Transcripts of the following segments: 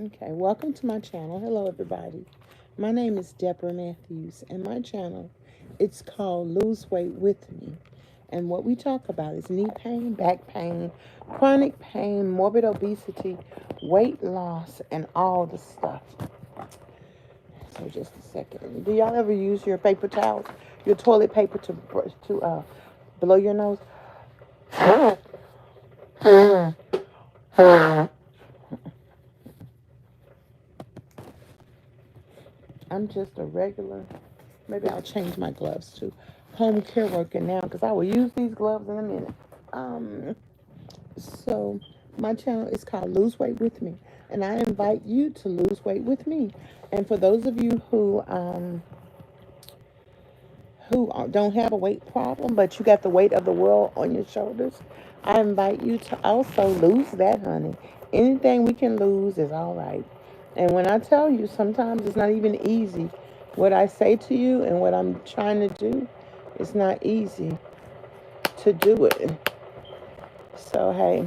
Okay, welcome to my channel. Hello, everybody. My name is Debra Matthews, and my channel, it's called Lose Weight With Me. And what we talk about is knee pain, back pain, chronic pain, morbid obesity, weight loss, and all the stuff. So just a second. Do y'all ever use your paper towels, your toilet paper to blow your nose? I'm just a regular, maybe I'll change my gloves to home care worker now because I will use these gloves in a minute. So my channel is called Lose Weight With Me, and I invite you to lose weight with me. And for those of you who don't have a weight problem, but you got the weight of the world on your shoulders, I invite you to also lose that, honey. Anything we can lose is all right. And when I tell you, sometimes it's not even easy. What I say to you and what I'm trying to do, it's not easy to do it. So, hey.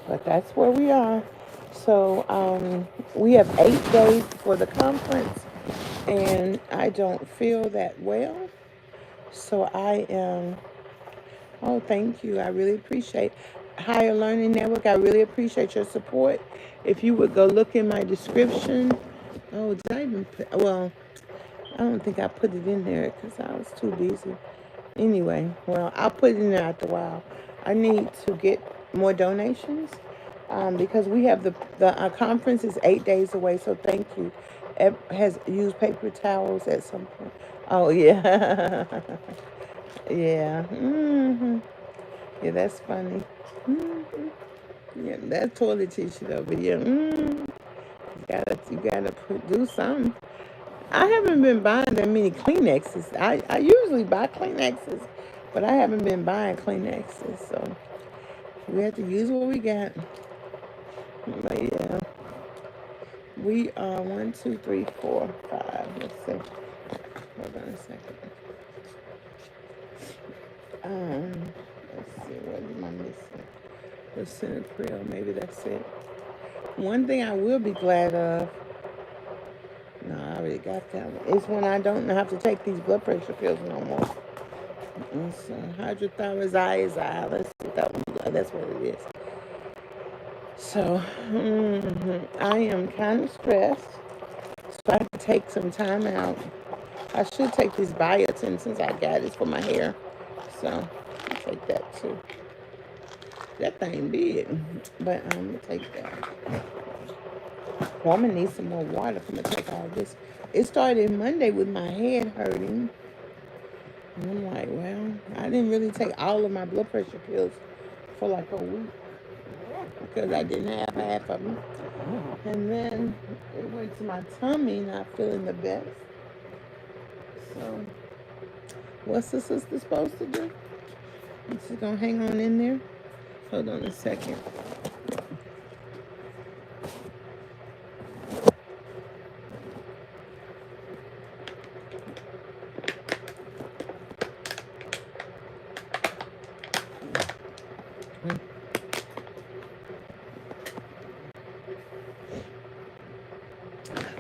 But that's where we are. So we have 8 days for the conference, and I don't feel that well. So I am, oh, thank you. I really appreciate Higher Learning Network. I really appreciate your support. If you would go look in my description. Oh, did I even put, well, I don't think I put it in there because I was too busy. Anyway, well, I'll put it in there after a while. I need to get more donations because we have our conference is 8 days away. So thank you. Has used paper towels at some point. Oh yeah, yeah, yeah. That's funny. Yeah, that toilet tissue though. But yeah, you gotta do something. I haven't been buying that many Kleenexes. I usually buy Kleenexes, but I haven't been buying Kleenexes. So we have to use what we got. But yeah, we are 1, 2, 3, 4, 5. Let's see. Hold on a second. Let's see. What am I missing? The Centerprill. Maybe that's it. One thing I will be glad of. No, I already got that one. It's when I don't have to take these blood pressure pills no more. And so hydrothyroxide. Let's see that one. That's what it is. So I am kind of stressed. So I have to take some time out. I should take this biotin since I got it for my hair. So I'll take that too. That thing big. But I'm going to take that. Well, I'm going to need some more water if I'm going to take all this. It started Monday with my head hurting. And I'm like, well, I didn't really take all of my blood pressure pills for like a week because I didn't have half of them. And then it went to my tummy not feeling the best. So what's the sister supposed to do? She's going to hang on in there. Hold on a second.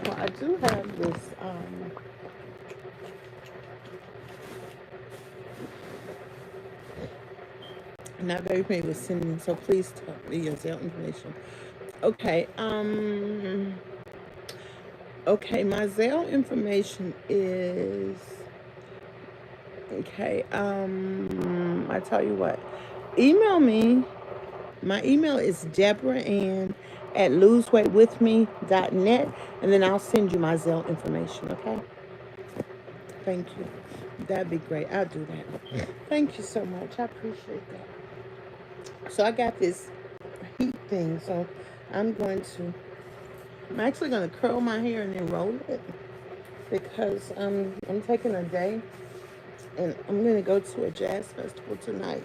Well, I do have this not very familiar with sending, so please tell me your Zelle information. Okay, okay, my Zelle information is, okay, I tell you what, email me. My email is DebraAnn at loseweightwithme.net, and then I'll send you my Zelle information, okay? Thank you. That'd be great. I'll do that. Thank you so much. I appreciate that. So I got this heat thing, so I'm actually going to curl my hair and then roll it because I'm taking a day, and I'm going to go to a jazz festival tonight.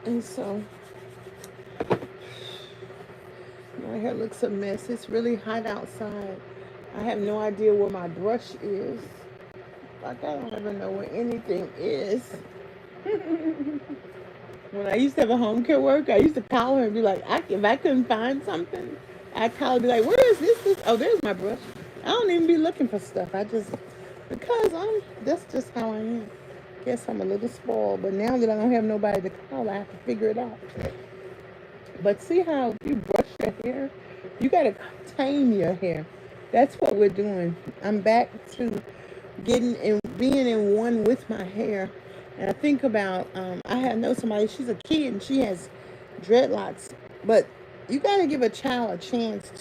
And so my hair looks a mess. It's really hot outside. I have no idea where my brush is. Like, I don't even know where anything is. When I used to have a home care worker, I used to call her and be like, if I couldn't find something, I'd call her and be like, where is this? Oh, there's my brush. I don't even be looking for stuff. Because that's just how I am. Guess I'm a little spoiled, but now that I don't have nobody to call, I have to figure it out. But see how if you brush your hair, you got to tame your hair. That's what we're doing. I'm back to being in one with my hair. And I think about, I know somebody, she's a kid and she has dreadlocks. But you got to give a child a chance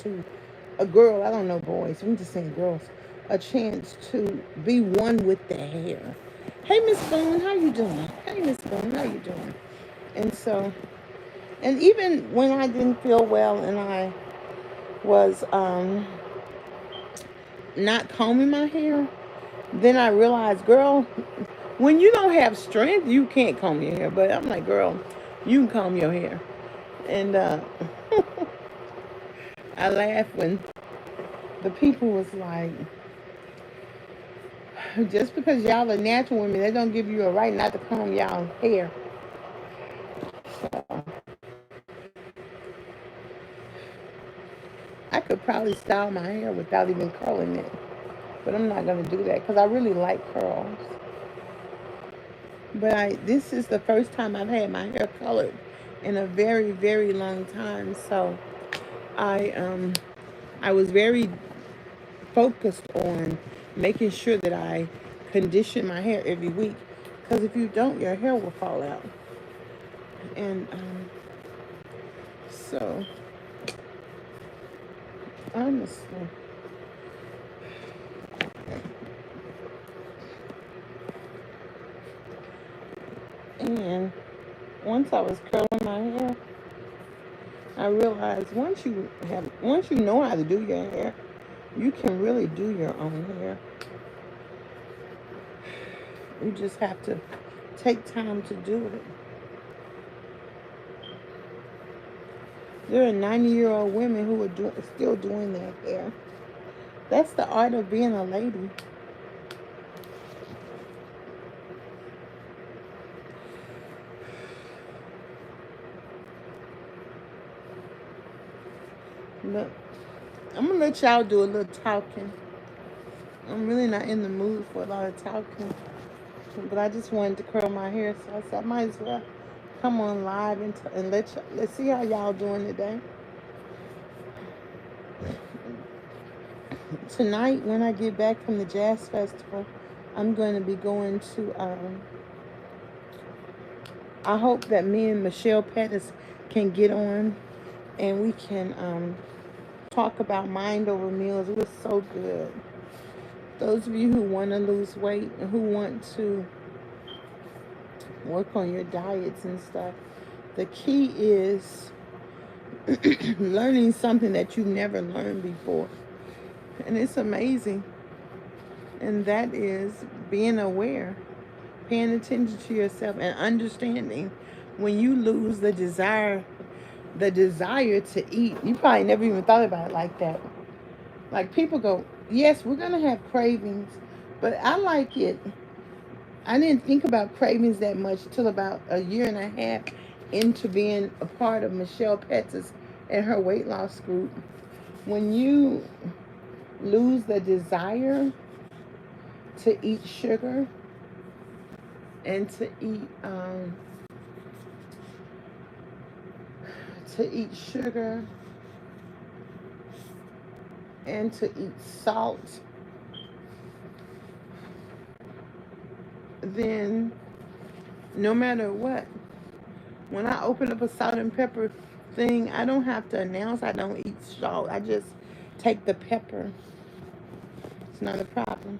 a girl, I don't know boys, I'm just saying girls, a chance to be one with their hair. Hey, Miss Boone, how you doing? Hey, Miss Boone, how you doing? And so, and even when I didn't feel well and I was not combing my hair, then I realized, girl, when you don't have strength, you can't comb your hair. But I'm like, girl, you can comb your hair. And I laughed when the people was like, just because y'all are natural women, they don't give you a right not to comb y'all hair. So I could probably style my hair without even curling it. But I'm not going to do that because I really like curls. But this is the first time I've had my hair colored in a very, very long time. So I was very focused on making sure that I condition my hair every week. Because if you don't, your hair will fall out. And so, honestly, and once I was curling my hair, I realized once you know how to do your hair, you can really do your own hair. You just have to take time to do it. There are 90-year-old women who are still doing their hair. That's the art of being a lady. Look, I'm going to let y'all do a little talking. I'm really not in the mood for a lot of talking. But I just wanted to curl my hair, so I said I might as well come on live and let's see how y'all doing today. Tonight, when I get back from the jazz festival, I'm going to be going to. I hope that me and Michelle Pettis can get on, and we can talk about mind over meals. It was so good. Those of you who want to lose weight and who want to work on your diets and stuff, the key is learning something that you've never learned before. And it's amazing. And that is being aware, paying attention to yourself and understanding when you lose the desire to eat. You probably never even thought about it like that. Like people go, yes, we're going to have cravings, but I like it. I didn't think about cravings that much until about a year and a half into being a part of Michelle Pettis and her weight loss group. When you lose the desire to eat sugar and to eat sugar and to eat salt, then no matter what, when I open up a salt and pepper thing, I don't have to announce I don't eat salt. I just take the pepper. It's not a problem.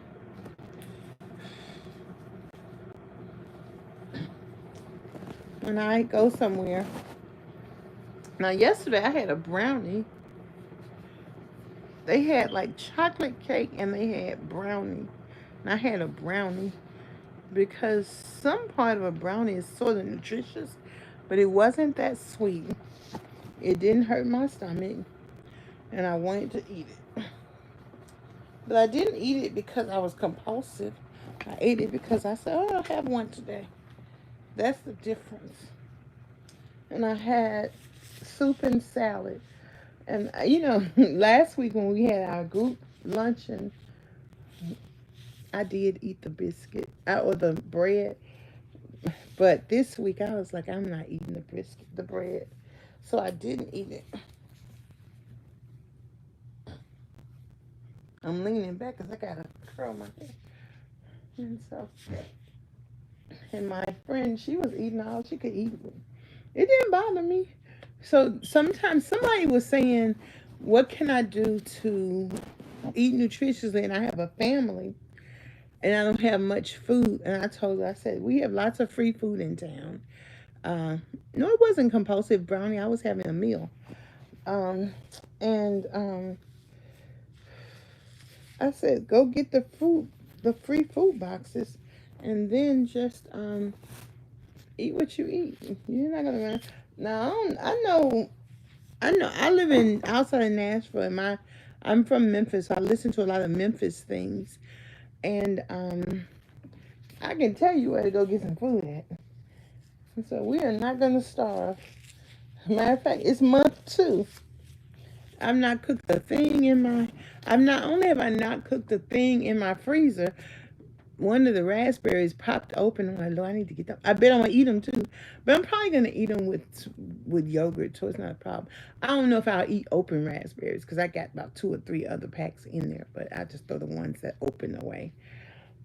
When I go somewhere, now yesterday I had a brownie. They had like chocolate cake and they had brownie. And I had a brownie because some part of a brownie is sort of nutritious, but it wasn't that sweet. It didn't hurt my stomach, and I wanted to eat it. But I didn't eat it because I was compulsive. I ate it because I said, oh, I'll have one today. That's the difference. and I had soup and salad. And you know, last week when we had our group luncheon, I did eat the biscuit or the bread. But this week I was like, I'm not eating the biscuit, the bread, so I didn't eat it. I'm leaning back because I gotta curl my hair, and so and my friend, she was eating all she could eat. It didn't bother me. So sometimes somebody was saying, "What can I do to eat nutritiously?" And I have a family, and I don't have much food. And I told her, I said, "We have lots of free food in town." Uh, no, it wasn't compulsive brownie. I was having a meal. Um, and I said, go get the food, the free food boxes, and then just eat what you eat. You're not gonna run. Now I know. I live in outside of Nashville, and I'm from Memphis. So I listen to a lot of Memphis things, and I can tell you where to go get some food at. So we are not gonna starve. Matter of fact, it's month two. I've not cooked a thing in my. I'm not only have I not cooked a thing in my freezer. One of the raspberries popped open. I'm like, Lord, I need to get them. I bet I'm gonna eat them too, but I'm probably gonna eat them with yogurt, so it's not a problem. I don't know if I'll eat open raspberries because I got about 2 or 3 other packs in there, but I just throw the ones that open away.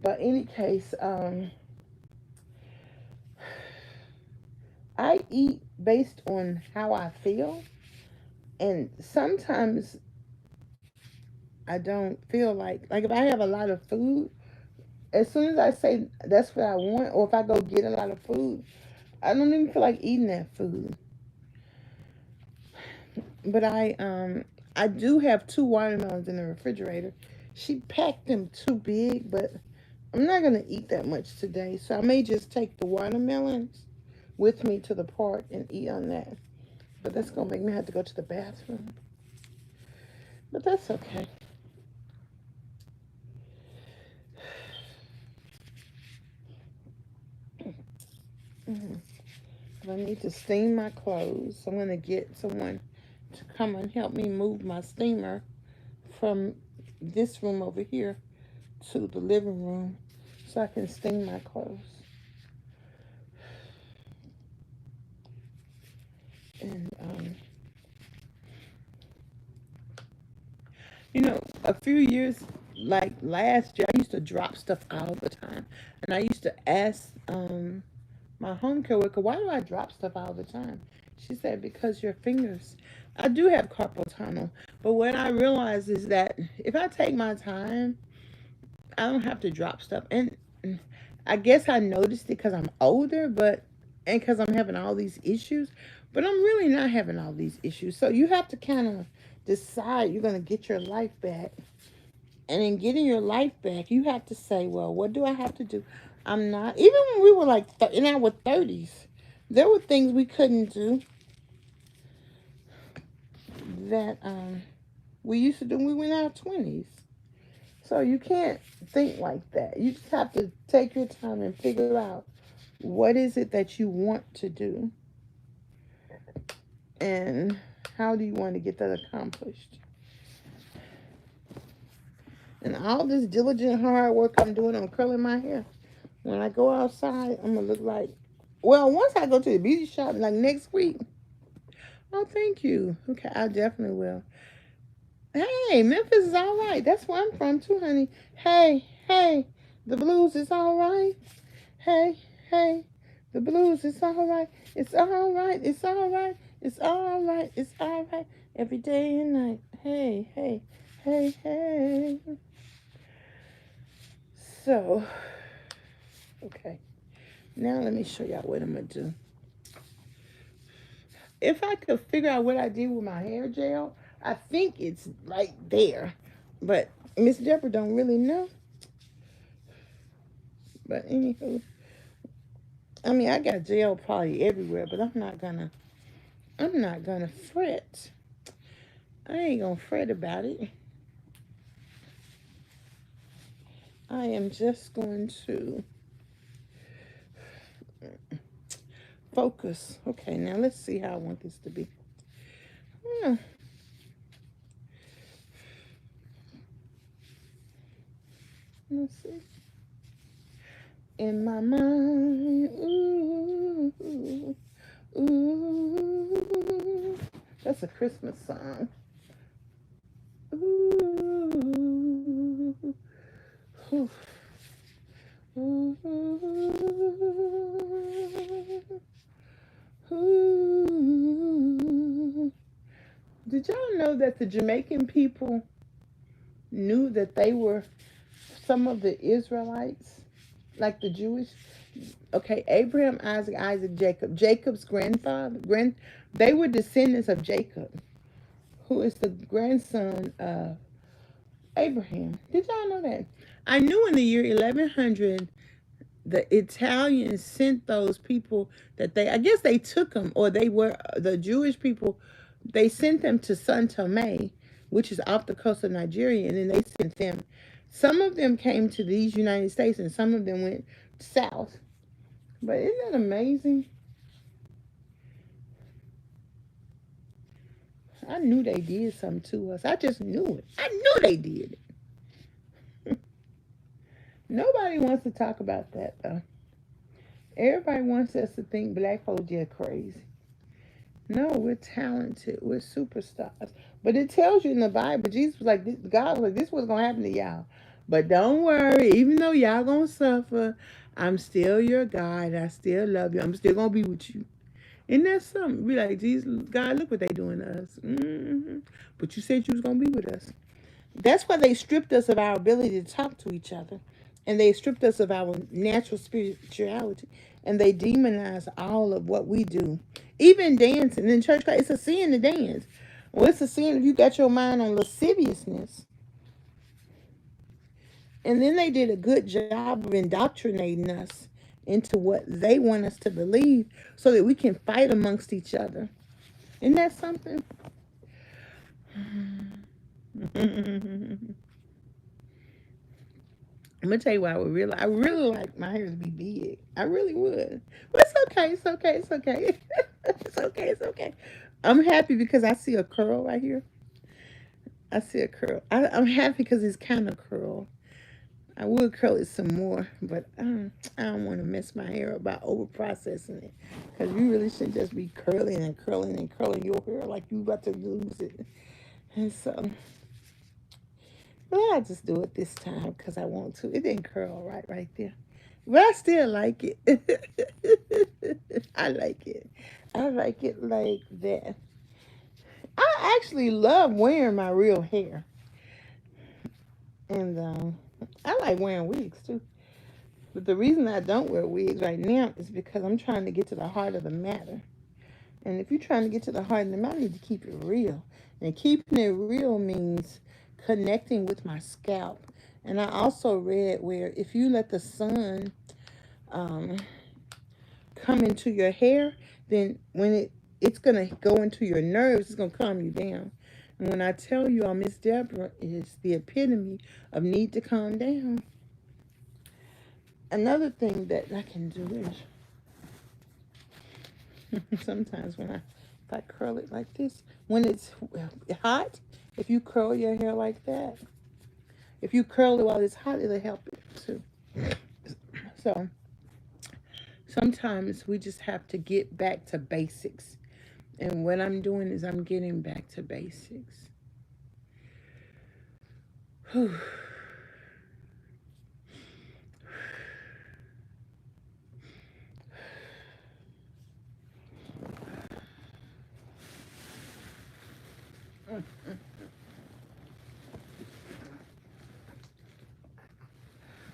But in any case, I eat based on how I feel, and sometimes I don't feel like if I have a lot of food. As soon as I say that's what I want, or if I go get a lot of food, I don't even feel like eating that food. But I do have 2 watermelons in the refrigerator. She packed them too big, but I'm not gonna eat that much today. So I may just take the watermelons with me to the park and eat on that. But that's gonna make me have to go to the bathroom. But that's okay. Mhm. I need to steam my clothes. So I'm gonna get someone to come and help me move my steamer from this room over here to the living room so I can steam my clothes. And a few years like last year, I used to drop stuff all the time, and I used to ask my home care worker, "Why do I drop stuff all the time?" She said, "Because your fingers." I do have carpal tunnel, but what I realize is that if I take my time, I don't have to drop stuff. And I guess I noticed it because I'm older, but and because I'm having all these issues, but I'm really not having all these issues. So you have to kind of decide you're going to get your life back. And in getting your life back, you have to say, well, what do I have to do? I'm not, even when we were like in our 30s, there were things we couldn't do that we used to do when we were in our 20s. So you can't think like that. You just have to take your time and figure out what is it that you want to do and how do you want to get that accomplished. And all this diligent hard work I'm doing on curling my hair, when I go outside, I'm going to look like, well, once I go to the beauty shop, like next week. Oh, thank you. Okay, I definitely will. Hey, Memphis is all right. That's where I'm from too, honey. Hey, hey, the blues is all right. Hey, hey, the blues is all right. It's all right. It's all right. It's all right. It's all right. Every day and night. Hey, hey, hey, hey. So, okay. Now let me show y'all what I'm gonna do. If I could figure out what I did with my hair gel, I think it's right there. But Miss Debra don't really know. But anywho, I mean I got gel probably everywhere, but I'm not gonna fret. I ain't gonna fret about it. I am just going to Focus. Okay, now let's see how I want this to be. Hmm. Let's see. In my mind, ooh, ooh, that's a Christmas song. Ooh, ooh, ooh, ooh. Did y'all know that the Jamaican people knew that they were some of the Israelites, like the Jewish? Okay, Abraham, Isaac, Jacob. Jacob's they were descendants of Jacob, who is the grandson of Abraham. Did y'all know that? I knew in the year 1100 the Italians sent those people that I guess they took them, or they were the Jewish people. They sent them to San Tome, which is off the coast of Nigeria, and then they sent them. Some of them came to these United States, and some of them went south. But isn't that amazing? I knew they did something to us. I just knew it. I knew they did it. Nobody wants to talk about that, though. Everybody wants us to think black folks are crazy. No, we're talented. We're superstars. But it tells you in the Bible, Jesus was like, God was like, this was going to happen to y'all. But don't worry, even though y'all going to suffer, I'm still your God. I still love you. I'm still going to be with you. And that's something. Be like, Jesus, God, look what they doing to us. Mm-hmm. But you said you was going to be with us. That's why they stripped us of our ability to talk to each other. And they stripped us of our natural spirituality. And they demonize all of what we do. Even dancing in church, it's a sin to dance. Well, it's a sin if you got your mind on lasciviousness. And then they did a good job of indoctrinating us into what they want us to believe so that we can fight amongst each other. Isn't that something? I'm gonna tell you why I really like my hair to be big. I really would. But it's okay, it's okay, it's okay. It's okay, it's okay. I'm happy because I see a curl right here. I see a curl. I'm happy because it's kind of curl. I would curl it some more, but I don't want to mess my hair up by over processing it. Because you really shouldn't just be curling and curling and curling your hair like you about to lose it. And so, well, I just do it this time because I want to. It didn't curl right there. But I still like it. I like it. I like it like that. I actually love wearing my real hair. And I like wearing wigs too. But the reason I don't wear wigs right now is because I'm trying to get to the heart of the matter. And if you're trying to get to the heart of the matter, you need to keep it real. And keeping it real means connecting with my scalp. And I also read where if you let the sun come into your hair, then when it's going to go into your nerves, it's going to calm you down. And when I tell you all, Miss Debra is the epitome of need to calm down. Another thing that I can do is sometimes if I curl it like this, when it's hot, if you curl your hair like that, if you curl it while it's hot, it'll help it too. So sometimes we just have to get back to basics. And what I'm doing is I'm getting back to basics. Whew.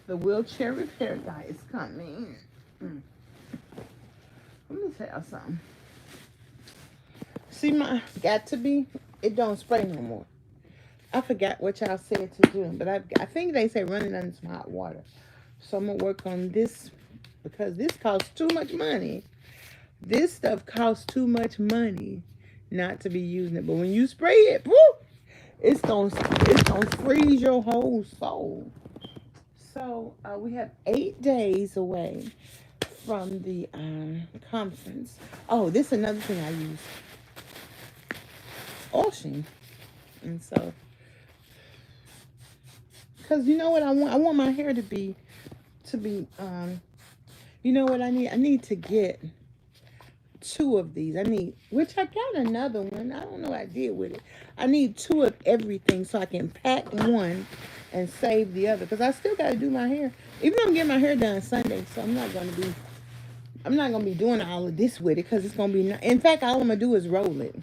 The wheelchair repair guy is coming. Let me tell you something. See, my got to be, it don't spray no more. I forgot what y'all said to do, but I think they say run it under some hot water. So I'm going to work on this because this costs too much money. This stuff costs too much money not to be using it. But when you spray it, whoop, it's gonna freeze your whole soul. So we have 8 days away from the conference. Oh, this is another thing I use. Ocean. And so, because you know what I want? I want my hair to be, you know what I need? I need to get 2 of these. Which I got another one. I don't know what I did with it. I need 2 of everything so I can pack one and save the other. Because I still got to do my hair. Even though I'm getting my hair done Sunday, so I'm not going to be doing all of this with it because it's going to be, in fact, all I'm going to do is roll it.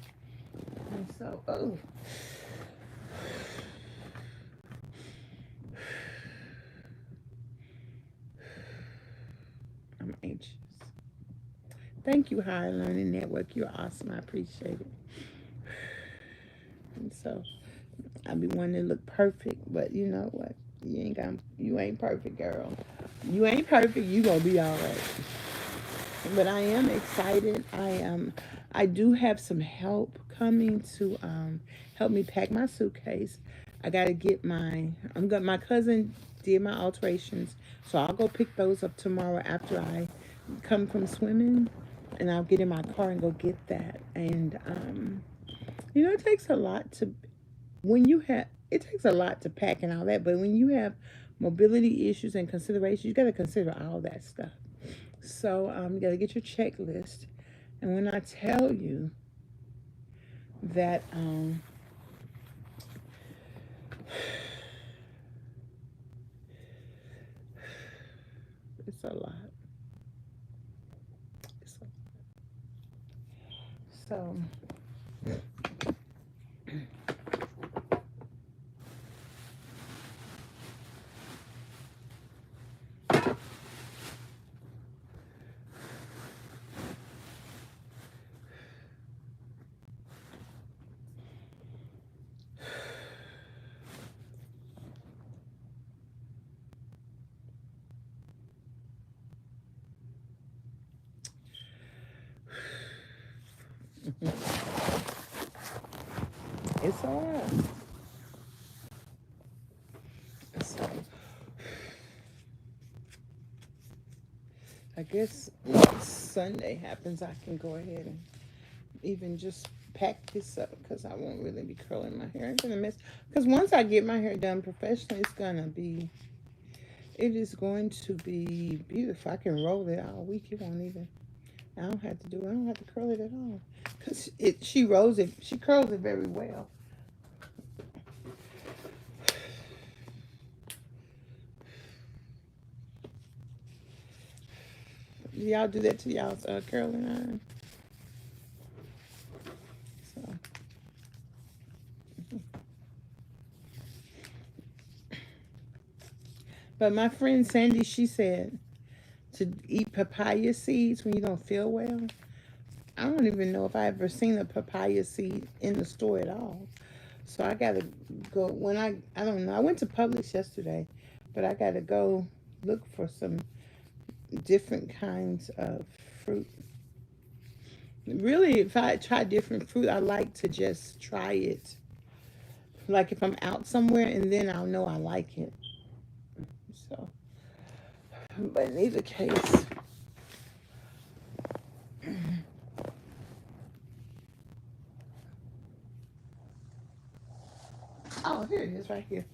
And so, oh. I'm anxious. Thank you, Higher Learning Network. You're awesome. I appreciate it. And so, I be wanting to look perfect, but you know what? You ain't perfect, girl. You ain't perfect. You gonna be all right. But I am excited. I do have some help coming to help me pack my suitcase. I gotta get my cousin did my alterations, so I'll go pick those up tomorrow after I come from swimming, and I'll get in my car and go get that. And you know, it takes a lot to pack and all that, but when you have mobility issues and considerations, you got to consider all that stuff. So you got to get your checklist. And when I tell you that it's a lot. So it's all right. So I guess once Sunday happens, I can go ahead and even just pack this up because I won't really be curling my hair. I'm gonna miss because once I get my hair done professionally, it is going to be beautiful. I can roll it all week. It won't even. I don't have to curl it at all because she curls it very well. Do y'all do that to y'all's curling iron? So. But my friend Sandy, she said to eat papaya seeds when you don't feel well. I don't even know if I ever seen a papaya seed in the store at all. So I gotta go I don't know. I went to Publix yesterday, but I gotta go look for some different kinds of fruit. Really, if I try different fruit, I like to just try it. Like if I'm out somewhere, and then I'll know I like it. So, but in either case, oh, here it is right here.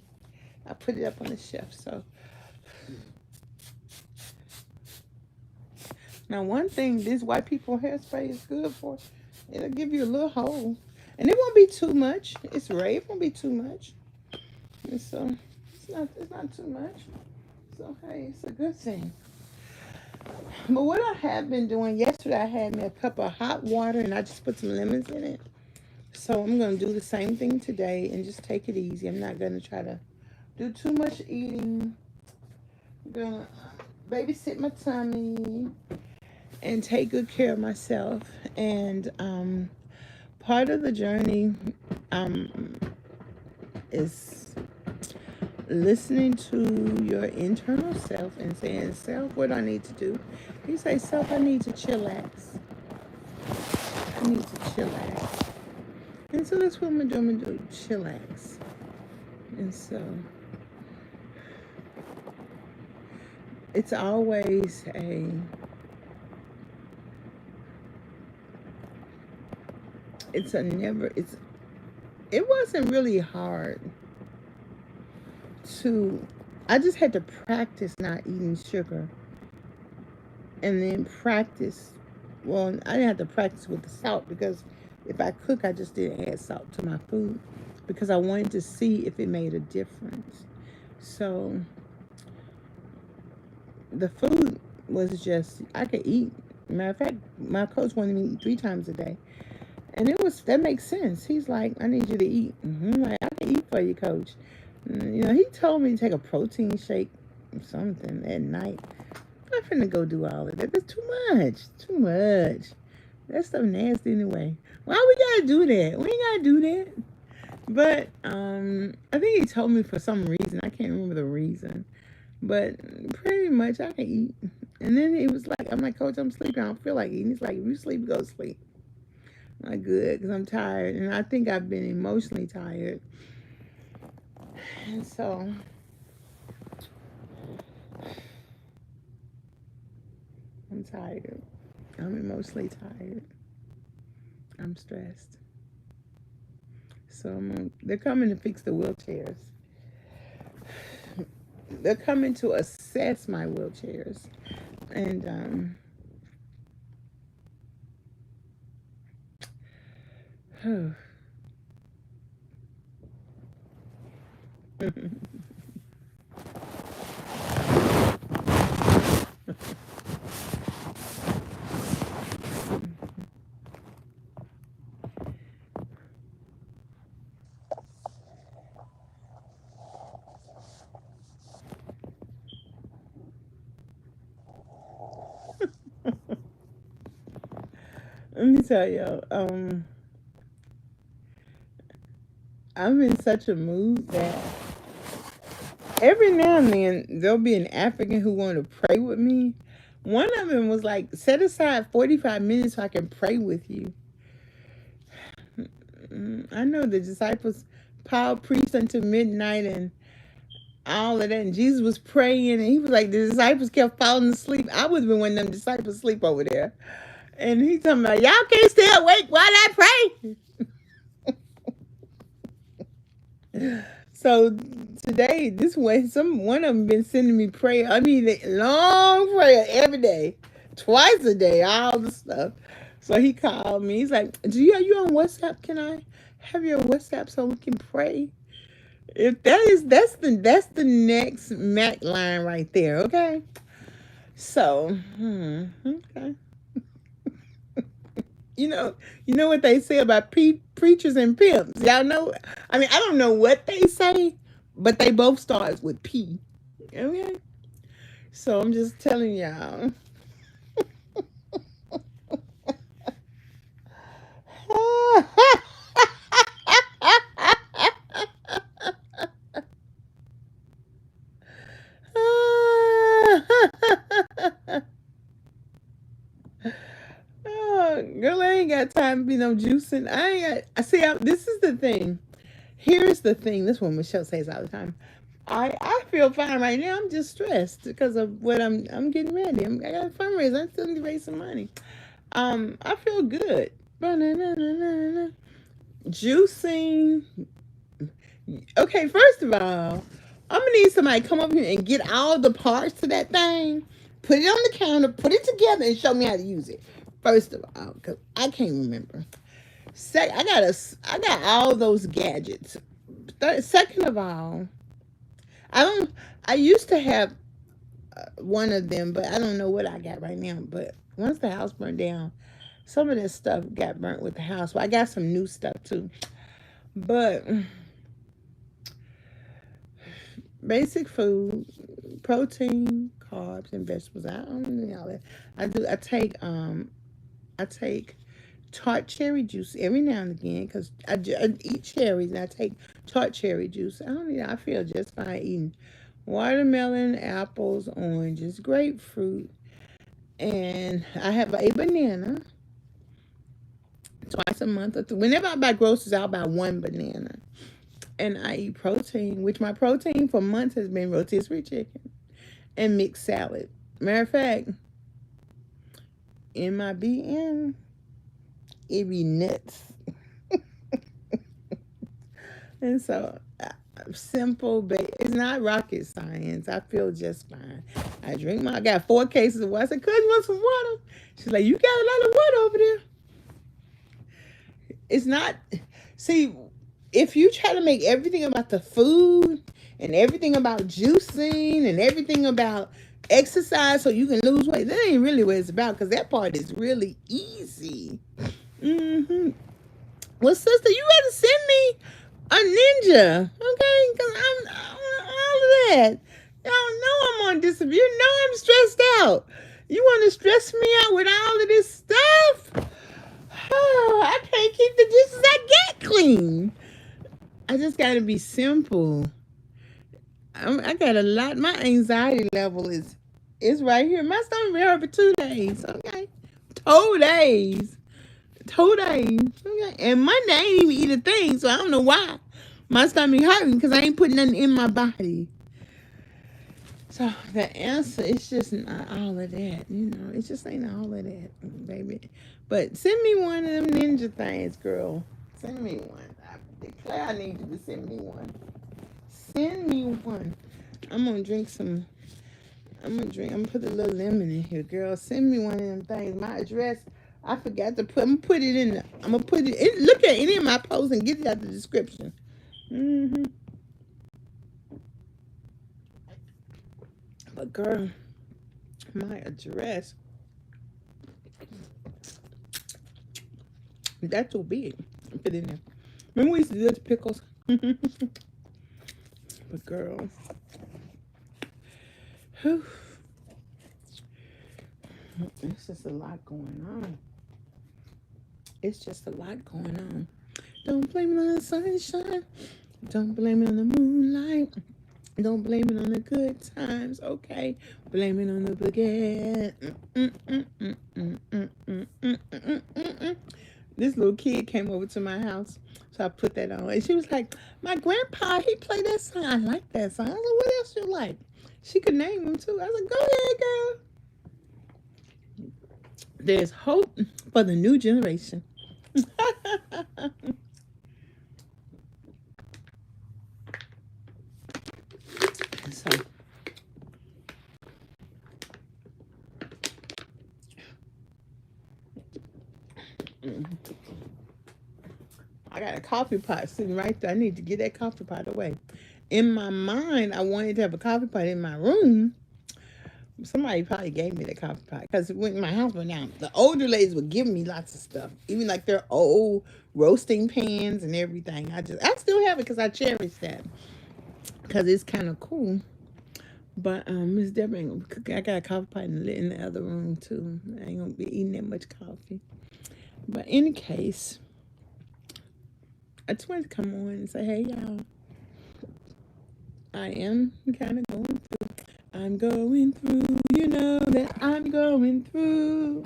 I put it up on the shelf. So now one thing this white people hairspray is good for, it'll give you a little hole. And it won't be too much. It's Ray, it won't be too much. And so it's not too much. So hey, it's a good thing. But what I have been doing, yesterday I had me a cup of hot water and I just put some lemons in it. So I'm going to do the same thing today and just take it easy. I'm not going to try to do too much eating. I'm going to babysit my tummy and take good care of myself. And part of the journey is listening to your internal self and saying, self, what do I need to do? You say, self, I need to chillax. I need to chillax. And so that's what I'm going to do, chillax. And so it's always it wasn't really hard to, I just had to practice not eating sugar, and then practice, well, I didn't have to practice with the salt, because if I cook, I just didn't add salt to my food, because I wanted to see if it made a difference. So the food was just, I could eat. Matter of fact, my coach wanted me to eat 3 times a day. And that makes sense. He's like, I need you to eat. Like, I can eat for you, coach. He told me to take a protein shake or something at night. I'm not finna go do all of that. That's too much. Too much. That stuff nasty anyway. Why we gotta do that? We ain't gotta do that. But I think he told me for some reason. I can't remember the reason. But pretty much I can eat. And then he was like, I'm like, coach, I'm sleeping. I don't feel like eating. He's like, if you sleep, go to sleep. I'm like, good, because I'm tired. And I think I've been emotionally tired. And so I'm tired. I'm emotionally tired. I'm stressed. So they're coming to fix the wheelchairs. They're coming to assess my wheelchairs. And let me tell you, I'm in such a mood that every now and then there'll be an African who want to pray with me. One of them was like, set aside 45 minutes so I can pray with you. I know the disciples, Paul preached until midnight and all of that, and Jesus was praying, and he was like, the disciples kept falling asleep. I would have been one of them disciples sleep over there. And he talking about, y'all can't stay awake while I pray. So today, one of them been sending me prayer. I mean, long prayer every day, twice a day, all the stuff. So he called me. He's like, are you on WhatsApp? Can I have your WhatsApp so we can pray? If that's the next Mac line right there. Okay. So, okay. You know what they say about preachers and pimps. Y'all know. I mean, I don't know what they say, but they both start with P. Okay. So I'm just telling y'all. Girl, I ain't got time to be no juicing. This is the thing. Here's the thing. This one Michelle says all the time. I feel fine right now. I'm just stressed because of what I'm getting ready. I got a fundraiser. I still need to raise some money. I feel good. Juicing. Okay, first of all, I'm gonna need somebody to come up here and get all the parts to that thing, put it on the counter, put it together, and show me how to use it. First of all, because I can't remember. I got all those gadgets. Second of all, I used to have one of them, but I don't know what I got right now. But once the house burned down, some of this stuff got burnt with the house. Well, I got some new stuff too. But basic food, protein, carbs, and vegetables. I don't know all that. I take tart cherry juice every now and again because I eat cherries and I take tart cherry juice. I feel just fine eating watermelon, apples, oranges, grapefruit, and I have a banana twice a month. Whenever I buy groceries, I'll buy one banana. And I eat protein, which my protein for months has been rotisserie chicken and mixed salad. Matter of fact, in my BM, it be nuts. And so, simple, but it's not rocket science. I feel just fine. I got 4 cases of water. I said, "Cuz, you want some water?" She's like, "You got a lot of water over there." It's not, see, if you try to make everything about the food and everything about juicing and everything about exercise so you can lose weight, that ain't really what it's about, because that part is really easy. Well, sister, you gotta send me a ninja, okay? Because I'm all of that. Y'all know I'm on disability. You know I'm stressed out. You want to stress me out with all of this stuff? Oh, I can't keep the dishes I get clean. I just got to be simple. I got a lot. My anxiety level is right here. My stomach been hurt for 2 days, okay? 2 days. 2 days. Okay. And Monday I ain't even eat a thing, so I don't know why. My stomach hurting because I ain't putting nothing in my body. So the answer is just not all of that. It just ain't all of that, baby. But send me one of them ninja things, girl. Send me one. I declare I need you to send me one. Send me one. I'm gonna drink some. I'm gonna put a little lemon in here, girl. Send me one of them things. My address, I forgot to put. I'm gonna put it in. I'm gonna put it in. Look at any of my posts and get it out the description. But girl, my address, that's too big. Put it in there. Remember we used to do the pickles? But girl, whew, it's just a lot going on. It's just a lot going on. Don't blame it on the sunshine. Don't blame it on the moonlight. Don't blame it on the good times, okay? Blame it on the baguette. This little kid came over to my house, so I put that on. And she was like, "My grandpa, he played that song. I like that song." I was like, "What else you like?" She could name them too. I was like, "Go ahead, girl." There's hope for the new generation. So, I got a coffee pot sitting right there. I need to get that coffee pot away. In my mind, I wanted to have a coffee pot in my room. Somebody probably gave me the coffee pot, because when my house went down, the older ladies were giving me lots of stuff, even like their old roasting pans and everything. I still have it because I cherish that, because it's kind of cool. But Miss Debra ain't gonna cook. I got a coffee pot in the other room too. I ain't gonna be eating that much coffee. But in any case, I just wanted to come on and say, hey y'all, I am kind of going through. I'm going through. You know that I'm going through.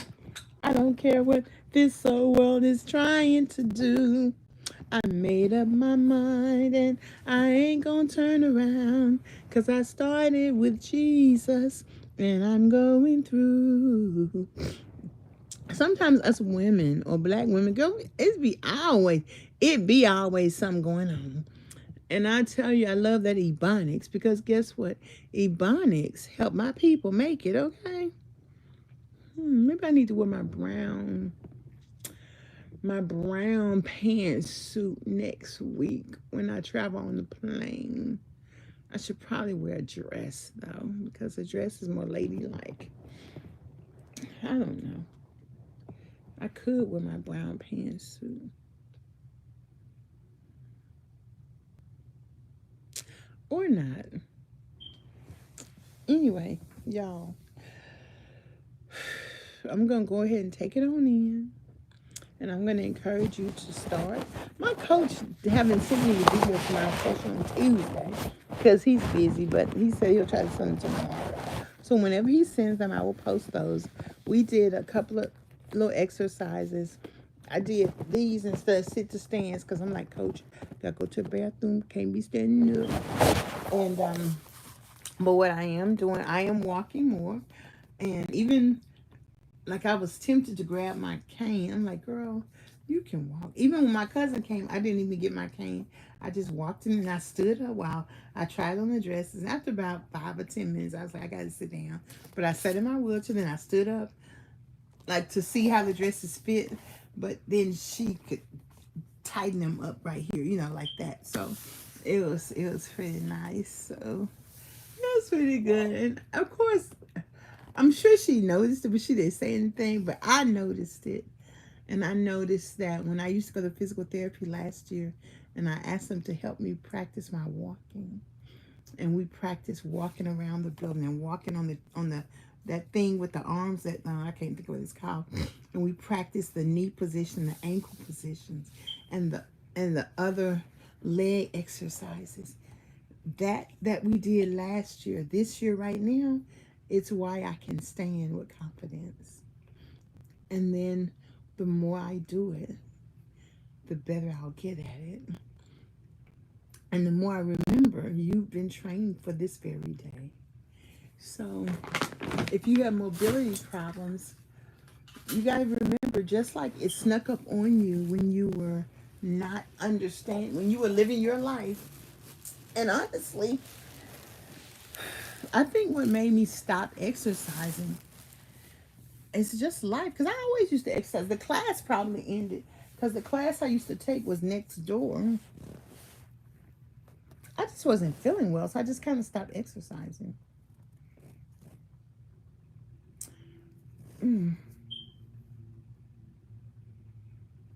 I don't care what this old world is trying to do. I made up my mind and I ain't gonna turn around, 'cause I started with Jesus and I'm going through. Sometimes us women or black women, girl, it be always something going on. And I tell you, I love that Ebonics, because guess what? Ebonics help my people make it, okay? Maybe I need to wear my brown pantsuit next week when I travel on the plane. I should probably wear a dress though, because a dress is more ladylike. I don't know. I could wear my brown pantsuit. Or not. Anyway, y'all, I'm going to go ahead and take it on in. And I'm going to encourage you to start. My coach haven't sent me the video for my session on Tuesday because he's busy, but he said he'll try to send them tomorrow. So whenever he sends them, I will post those. We did a couple of little exercises. I did these instead of sit to stands, because I'm like, Coach, gotta go to the bathroom, can't be standing up. And but what I am doing, I am walking more. And even like, I was tempted to grab my cane. I'm like, girl, You can walk. Even when my cousin came, I didn't even get my cane. I just walked in and I stood a while. I tried on the dresses. And after about 5 or 10 minutes, I was like, I got to sit down. But I sat in my wheelchair, then I stood up, like to see how the dresses fit. But then she could tighten them up right here, you know, like that. So it was pretty nice. So it was pretty good. And of course, I'm sure she noticed it, but she didn't say anything. But I noticed it. And I noticed that when I used to go to physical therapy last year, and I asked them to help me practice my walking, and we practiced walking around the building and walking on the that thing with the arms that I can't think of what it's called, and we practiced the knee position, the ankle positions, and the other leg exercises that we did last year. This year, right now, it's why I can stand with confidence. And then the more I do it, the better I'll get at it. And the more I remember, you've been trained for this very day. So if you have mobility problems, you got to remember, just like it snuck up on you when you were not understanding, when you were living your life. And honestly, I think what made me stop exercising, it's just life. Because I always used to exercise. The class probably ended because the class I used to take was next door. I just wasn't feeling well, so I just kind of stopped exercising.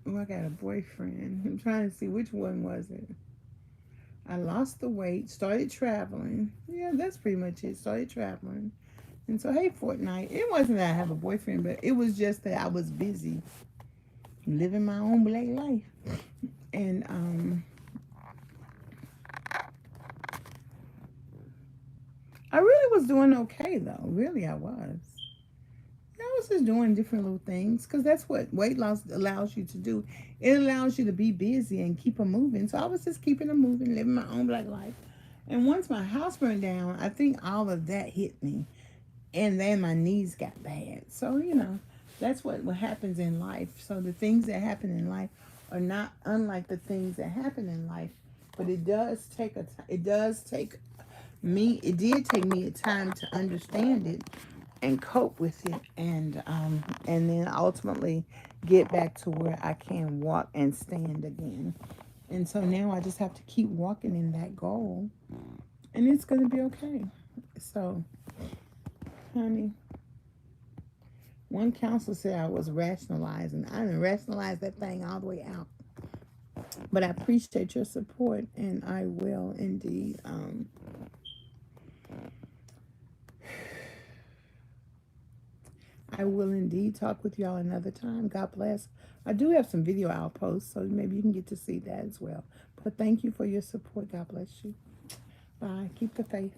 Oh, I got a boyfriend. I'm trying to see which one was it. I lost the weight, started traveling. Yeah, that's pretty much it. Started traveling. And so, hey, Fortnite. It wasn't that I have a boyfriend, but it was just that I was busy living my own black life. And I really was doing okay, though. Really, I was. I was just doing different little things because that's what weight loss allows you to do. It allows you to be busy and keep them moving. So I was just keeping them moving, living my own black life. And once my house burned down, I think all of that hit me. And then my knees got bad. So, you know, that's what happens in life. So the things that happen in life are not unlike the things that happen in life. But it does take it did take me a time to understand it and cope with it, and then ultimately get back to where I can walk and stand again. And so now I just have to keep walking in that goal, and it's going to be okay. So, honey, one counselor said I was rationalizing. I didn't rationalize that thing all the way out. But I appreciate your support, and I will indeed I will indeed talk with y'all another time. God bless. I do have some video I'll post, so maybe you can get to see that as well. But thank you for your support. God bless you. Bye. Keep the faith.